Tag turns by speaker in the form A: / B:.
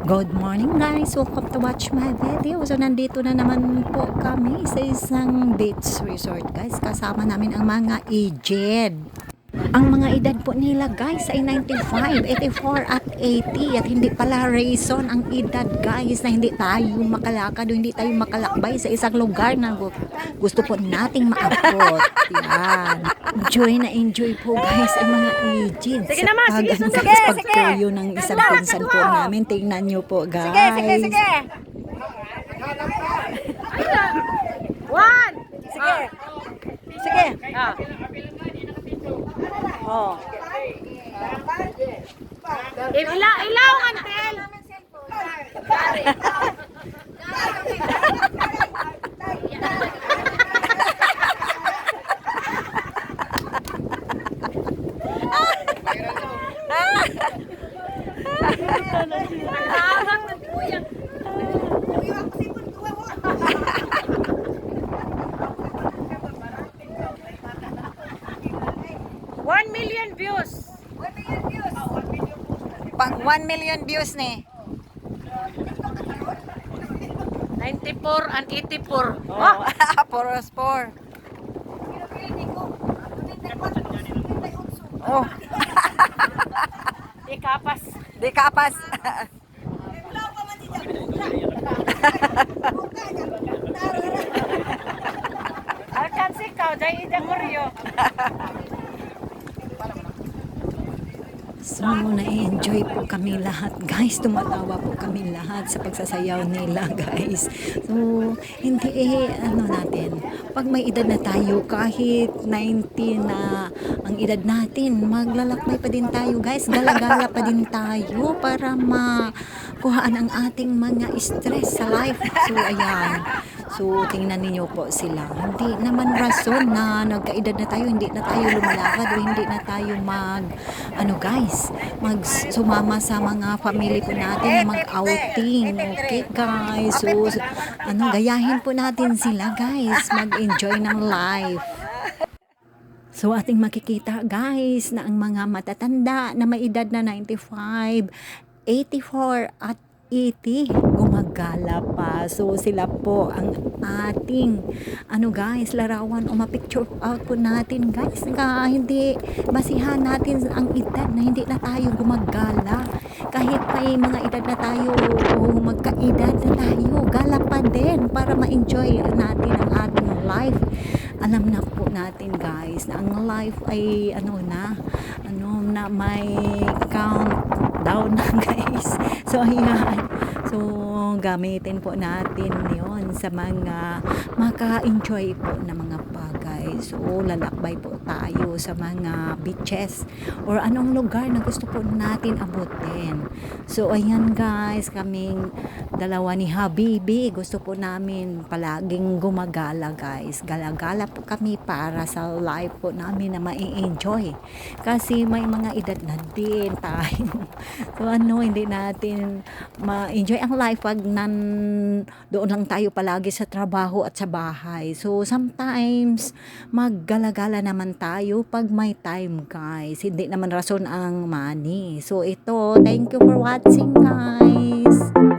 A: Good morning guys! Welcome to watch my video. So nandito na naman po kami sa isang beach resort guys. Kasama namin ang mga aged. Ang mga edad po nila guys ay 95, 84 at 80 at hindi pala reason ang edad guys na hindi tayo makalakad o hindi tayo makalakbay sa isang lugar na gusto po nating maabot. Yan. Enjoy po guys ang mga aged sa pagpuyo ng isang pinsan po namin. Tingnan nyo po guys.
B: Sige. One. Sige. Oh. Ilaw antel. One million views.
A: Pang 1 million views ni.
B: 94 and 84.
A: Oh, poros por. Oh,
B: Ikapas.
A: di kapas.
B: Alcansi ikaw, dahil ida koryo.
A: So, na-enjoy po kami lahat guys. Tumatawa po kami lahat sa pagsasayaw nila guys. So, hindi natin. Pag may edad na tayo, kahit 90 na ang edad natin, maglalakbay pa din tayo guys. Galagala pa din tayo para makuhaan ang ating mga stress sa life. So, ayan. So, tingnan niyo po sila. Hindi naman rason na nagkaedad na tayo, hindi na tayo lumalakad o hindi na tayo sumama sa mga family po natin na mag-outing. Okay, guys. So, gayahin po natin sila, guys. Mag-enjoy ng life. So, ating makikita, guys, na ang mga matatanda na may edad na 95, 84 at 80 gumagala pa. So sila po ang ating guys, larawan o ma-picture out po natin guys, hindi basihan natin ang edad na hindi na tayo gumagala. Kahit may mga edad na tayo o magkaedad na tayo, gala pa din para ma-enjoy natin ang ating life. Alam na po natin guys na ang life ay na may countdown na guys. So ayan. So gamitin po natin yon sa mga maka-enjoy po na mga bagay. So lalakbay po tayo sa mga beaches or anong lugar na gusto po natin abutin. So ayan guys, kaming dalawa ni Habibi, gusto po namin palaging gumagala guys. Galagala po kami para sa life po namin na mai-enjoy. Kasi may mga edad na din tayo. So hindi natin ma-enjoy ang life pag doon lang tayo palagi sa trabaho at sa bahay. So sometimes maggalagala naman tayo pag may time guys. Hindi naman rason ang money. So ito, thank you for watching guys.